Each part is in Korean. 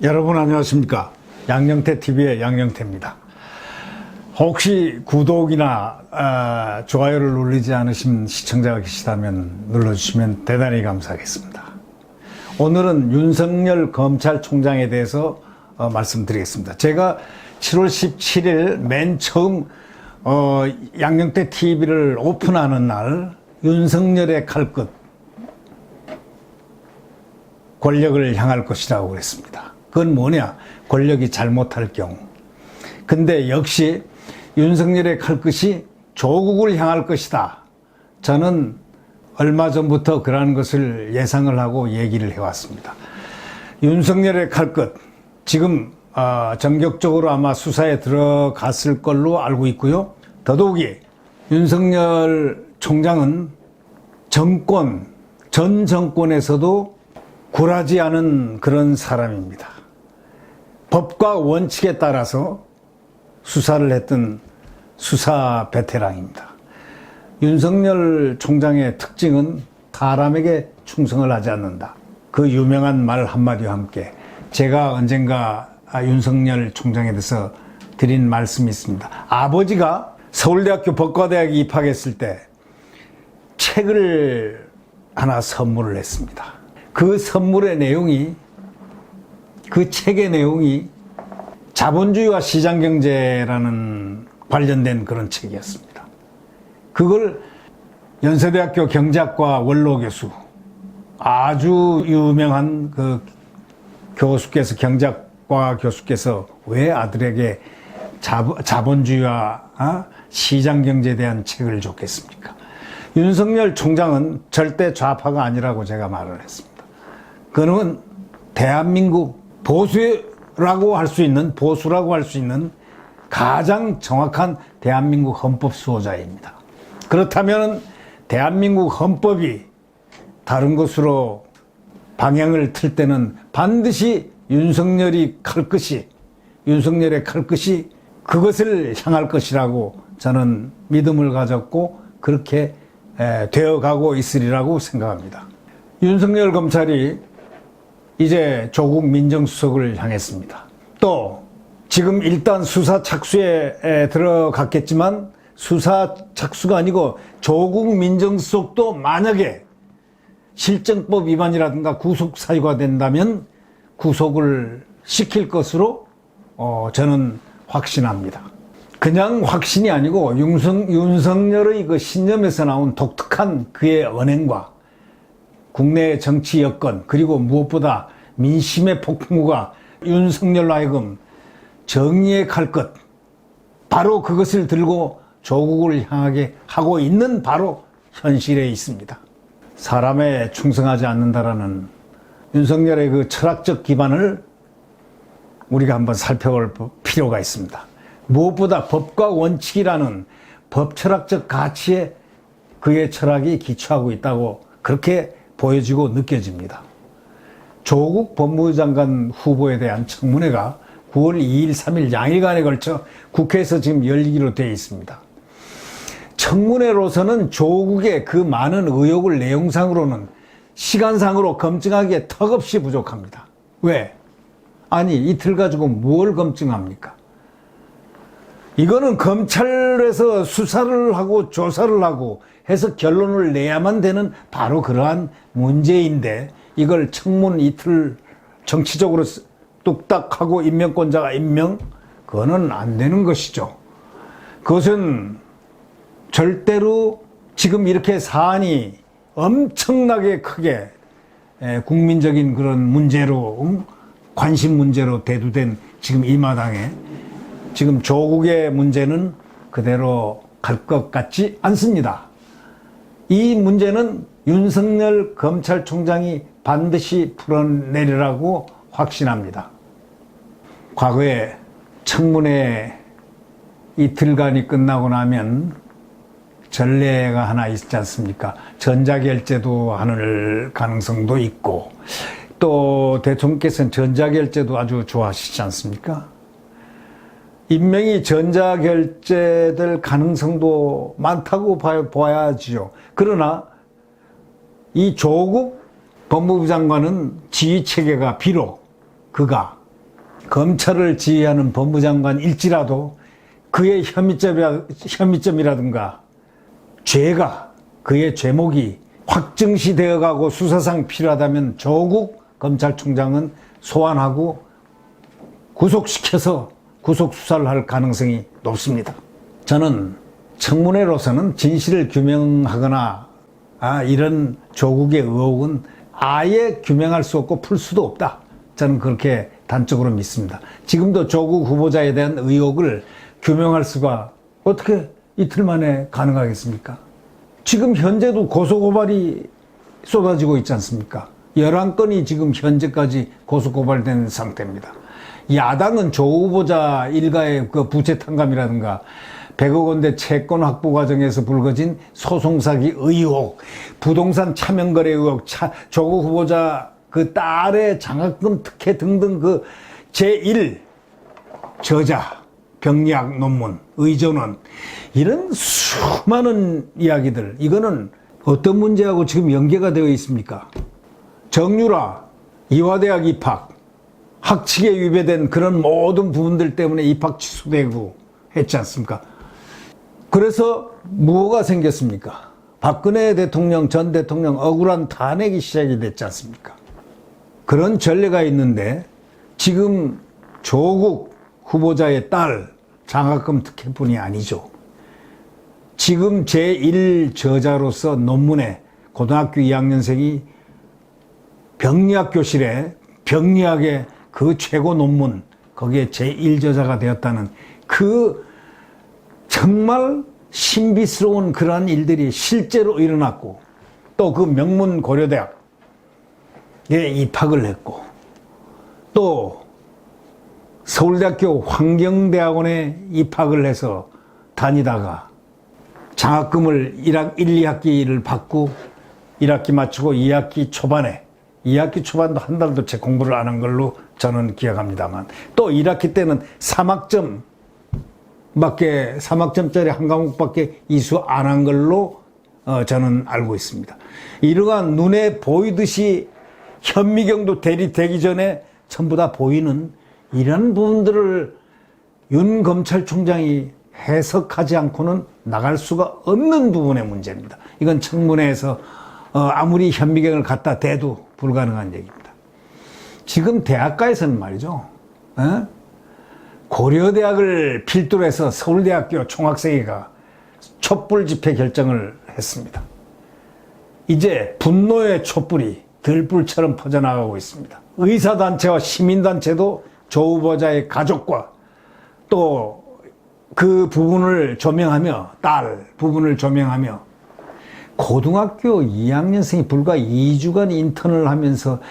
여러분 안녕하십니까? 양영태TV의 양영태입니다. 혹시 구독이나 좋아요를 누르지 않으신 시청자가 계시다면 눌러주시면 대단히 감사하겠습니다. 오늘은 윤석열 검찰총장에 대해서 말씀드리겠습니다. 제가 7월 17일 맨 처음 양영태TV를 오픈하는 날 윤석열의 칼끝 권력을 향할 것이라고 그랬습니다. 그건 뭐냐? 권력이 잘못할 경우. 근데 역시 윤석열의 칼끝이 조국을 향할 것이다. 저는 얼마 전부터 그러한 것을 예상을 하고 얘기를 해왔습니다. 윤석열의 칼끝, 지금 전격적으로 아마 수사에 들어갔을 걸로 알고 있고요. 더더욱이 윤석열 총장은 전 정권에서도 굴하지 않은 그런 사람입니다. 법과 원칙에 따라서 수사를 했던 수사 베테랑입니다. 윤석열 총장의 특징은 사람에게 충성을 하지 않는다. 그 유명한 말 한마디와 함께 제가 언젠가 윤석열 총장에 대해서 드린 말씀이 있습니다. 아버지가 서울대학교 법과대학에 입학했을 때 책을 하나 선물을 했습니다. 그 선물의 내용이, 그 책의 내용이 자본주의와 시장경제라는 관련된 그런 책이었습니다. 그걸 연세대학교 경제학과 원로 교수, 아주 유명한 그 교수께서, 경제학과 교수께서 왜 아들에게 자본주의와 시장경제에 대한 책을 줬겠습니까? 윤석열 총장은 절대 좌파가 아니라고 제가 말을 했습니다. 그는 대한민국 보수라고 할 수 있는 가장 정확한 대한민국 헌법 수호자입니다. 그렇다면 대한민국 헌법이 다른 것으로 방향을 틀 때는 반드시 윤석열의 칼끝이 그것을 향할 것이라고 저는 믿음을 가졌고 그렇게 되어가고 있으리라고 생각합니다. 윤석열 검찰이 이제 조국 민정수석을 향했습니다. 또 지금 일단 수사 착수에 들어갔겠지만 수사 착수가 아니고 조국 민정수석도 만약에 실정법 위반이라든가 구속 사유가 된다면 구속을 시킬 것으로 저는 확신합니다. 그냥 확신이 아니고 윤석열의 그 신념에서 나온 독특한 그의 언행과 국내 정치 여건, 그리고 무엇보다 민심의 폭풍우가 윤석열로 하여금 정의의 칼끝, 바로 그것을 들고 조국을 향하게 하고 있는 바로 현실에 있습니다. 사람에 충성하지 않는다라는 윤석열의 그 철학적 기반을 우리가 한번 살펴볼 필요가 있습니다. 무엇보다 법과 원칙이라는 법철학적 가치에 그의 철학이 기초하고 있다고 그렇게 보여지고 느껴집니다. 조국 법무부 장관 후보에 대한 청문회가 9월 2일, 3일 양일간에 걸쳐 국회에서 지금 열리기로 되어 있습니다. 청문회로서는 조국의 그 많은 의혹을 내용상으로는 시간상으로 검증하기에 턱없이 부족합니다. 왜? 아니, 이틀 가지고 뭘 검증합니까? 이거는 검찰에서 수사를 하고 조사를 하고 해서 결론을 내야만 되는 바로 그러한 문제인데 이걸 청문 이틀 정치적으로 뚝딱 하고 임명권자가 임명? 그거는 안 되는 것이죠. 그것은 절대로 지금 이렇게 사안이 엄청나게 크게 국민적인 그런 문제로, 관심 문제로 대두된 지금 이 마당에 지금 조국의 문제는 그대로 갈 것 같지 않습니다. 이 문제는 윤석열 검찰총장이 반드시 풀어내리라고 확신합니다. 과거에 청문회 이틀간이 끝나고 나면 전례가 하나 있지 않습니까? 전자결제도 하는 가능성도 있고 또 대통령께서는 전자결제도 아주 좋아하시지 않습니까? 임명이 전자결제될 가능성도 많다고 봐야지요. 그러나 이 조국 법무부 장관은 지휘체계가 비록 그가 검찰을 지휘하는 법무장관일지라도 그의 혐의점이라든가 죄가, 그의 죄목이 확정시 되어가고 수사상 필요하다면 조국 검찰총장은 소환하고 구속시켜서 구속수사를 할 가능성이 높습니다. 저는 청문회로서는 진실을 규명하거나 이런 조국의 의혹은 아예 규명할 수 없고 풀 수도 없다. 저는 그렇게 단적으로 믿습니다. 지금도 조국 후보자에 대한 의혹을 규명할 수가 어떻게 이틀 만에 가능하겠습니까? 지금 현재도 고소고발이 쏟아지고 있지 않습니까? 11건이 지금 현재까지 고소고발된 상태입니다. 야당은 조 후보자 일가의 그 부채 탕감이라든가 100억 원대 채권 확보 과정에서 불거진 소송 사기 의혹, 부동산 차명거래 의혹, 조국 후보자 그 딸의 장학금 특혜 등등 그 제1 저자, 병리학 논문, 의전원 이런 수많은 이야기들, 이거는 어떤 문제하고 지금 연계가 되어 있습니까? 정유라, 이화대학 입학, 학칙에 위배된 그런 모든 부분들 때문에 입학 취소되고 했지 않습니까? 그래서 뭐가 생겼습니까? 박근혜 대통령, 전 대통령 억울한 탄핵이 시작이 됐지 않습니까? 그런 전례가 있는데 지금 조국 후보자의 딸 장학금 특혜뿐이 아니죠. 지금 제1저자로서 논문에 고등학교 2학년생이 병리학 교실에 병리학의 그 최고 논문, 거기에 제1저자가 되었다는 그 정말 신비스러운 그러한 일들이 실제로 일어났고, 또 그 명문 고려대학에 입학을 했고, 또 서울대학교 환경대학원에 입학을 해서 다니다가 장학금을 1, 2학기를 받고 1학기 마치고 2학기 초반에, 2학기 초반도 한 달도 제 공부를 안 한 걸로 저는 기억합니다만, 또 1학기 때는 3학점짜리 한 과목밖에 이수 안 한 걸로 저는 알고 있습니다. 이러한 눈에 보이듯이 현미경도 대리되기 전에 전부 다 보이는 이런 부분들을 윤 검찰총장이 해석하지 않고는 나갈 수가 없는 부분의 문제입니다. 이건 청문회에서 아무리 현미경을 갖다 대도 불가능한 얘기입니다. 지금 대학가에서는 말이죠, 고려대학을 필두로 해서 서울대학교 총학생회가 촛불 집회 결정을 했습니다. 이제 분노의 촛불이 들불처럼 퍼져나가고 있습니다. 의사단체와 시민단체도 조 후보자의 가족과 또 그 부분을 조명하며, 딸 부분을 조명하며, 고등학교 2학년생이 불과 2주간 인턴을 하면서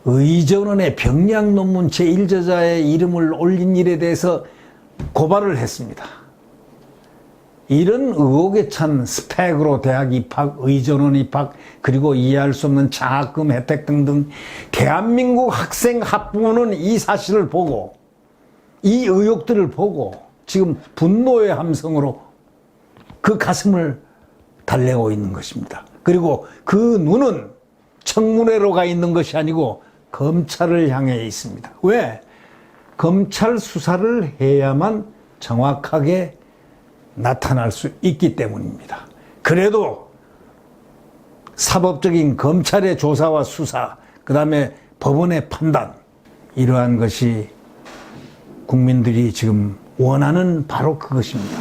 의전원의 병리학 논문 제1저자의 이름을 올린 일에 대해서 고발을 했습니다. 이런 의혹에 찬 스펙으로 대학 입학, 의전원 입학, 그리고 이해할 수 없는 장학금 혜택 등등 대한민국 학생 학부모는 이 사실을 보고, 이 의혹들을 보고 지금 분노의 함성으로 그 가슴을 달래고 있는 것입니다. 그리고 그 눈은 청문회로 가 있는 것이 아니고 검찰을 향해 있습니다. 왜? 검찰 수사를 해야만 정확하게 나타날 수 있기 때문입니다. 그래도 사법적인 검찰의 조사와 수사, 그 다음에 법원의 판단, 이러한 것이 국민들이 지금 원하는 바로 그것입니다.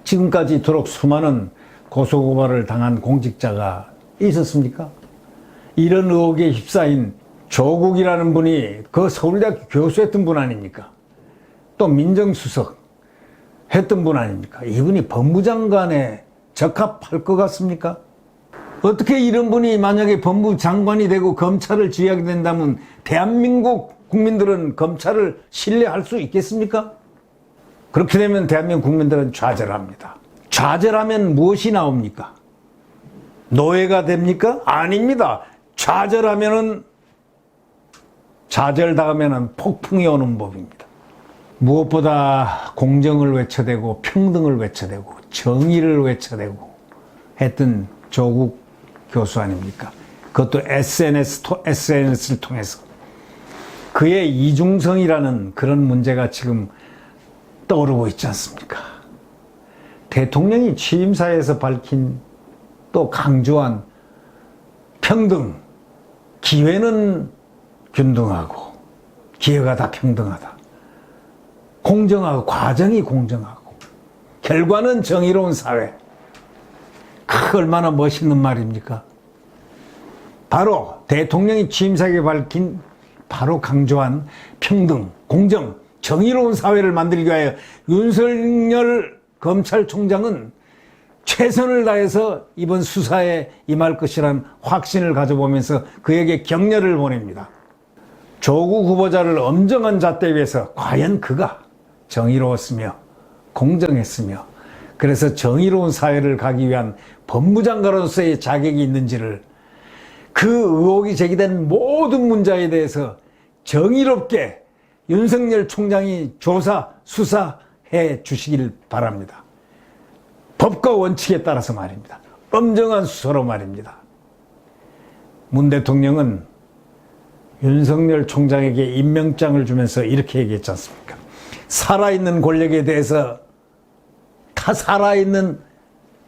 지금까지 이토록 수많은 고소고발을 당한 공직자가 있었습니까? 이런 의혹에 휩싸인 조국이라는 분이 그 서울대학교 교수했던 분 아닙니까? 또 민정수석 했던 분 아닙니까? 이분이 법무장관에 적합할 것 같습니까? 어떻게 이런 분이 만약에 법무장관이 되고 검찰을 지휘하게 된다면 대한민국 국민들은 검찰을 신뢰할 수 있겠습니까? 그렇게 되면 대한민국 국민들은 좌절합니다. 좌절하면 무엇이 나옵니까? 노예가 됩니까? 아닙니다. 좌절당하면 폭풍이 오는 법입니다. 무엇보다 공정을 외쳐대고 평등을 외쳐대고 정의를 외쳐대고 했던 조국 교수 아닙니까? 그것도 SNS를 통해서 그의 이중성이라는 그런 문제가 지금 떠오르고 있지 않습니까? 대통령이 취임사에서 밝힌 또 강조한 평등, 기회는 균등하고 기회가 다 평등하다. 공정하고 과정이 공정하고 결과는 정의로운 사회. 얼마나 멋있는 말입니까? 바로 대통령이 취임사에 밝힌 바로 강조한 평등, 공정, 정의로운 사회를 만들기 위하여 윤석열 검찰총장은 최선을 다해서 이번 수사에 임할 것이라는 확신을 가져보면서 그에게 격려를 보냅니다. 조국 후보자를 엄정한 잣대 위해서 과연 그가 정의로웠으며 공정했으며 그래서 정의로운 사회를 가기 위한 법무장관으로서의 자격이 있는지를 그 의혹이 제기된 모든 문제에 대해서 정의롭게 윤석열 총장이 조사, 수사해 주시길 바랍니다. 법과 원칙에 따라서 말입니다. 엄정한 수사로 말입니다. 문 대통령은 윤석열 총장에게 임명장을 주면서 이렇게 얘기했지 않습니까? 살아있는 권력에 대해서 다 살아있는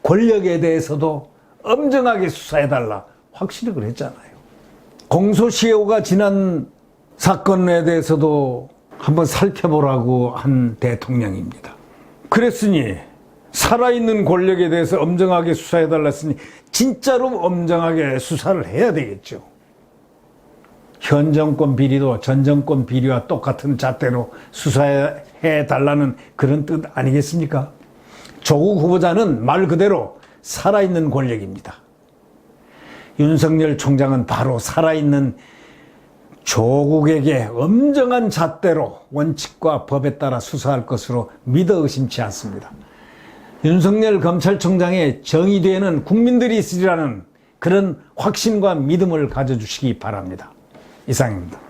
권력에 대해서도 엄정하게 수사해달라 확실히 그랬잖아요. 공소시효가 지난 사건에 대해서도 한번 살펴보라고 한 대통령입니다. 그랬으니 살아있는 권력에 대해서 엄정하게 수사해달라 했으니 진짜로 엄정하게 수사를 해야 되겠죠. 현 정권 비리도 전 정권 비리와 똑같은 잣대로 수사해달라는 그런 뜻 아니겠습니까? 조국 후보자는 말 그대로 살아있는 권력입니다. 윤석열 총장은 바로 살아있는 조국에게 엄정한 잣대로 원칙과 법에 따라 수사할 것으로 믿어 의심치 않습니다. 윤석열 검찰총장의 정의 뒤에는 국민들이 있으리라는 그런 확신과 믿음을 가져주시기 바랍니다. 이상입니다.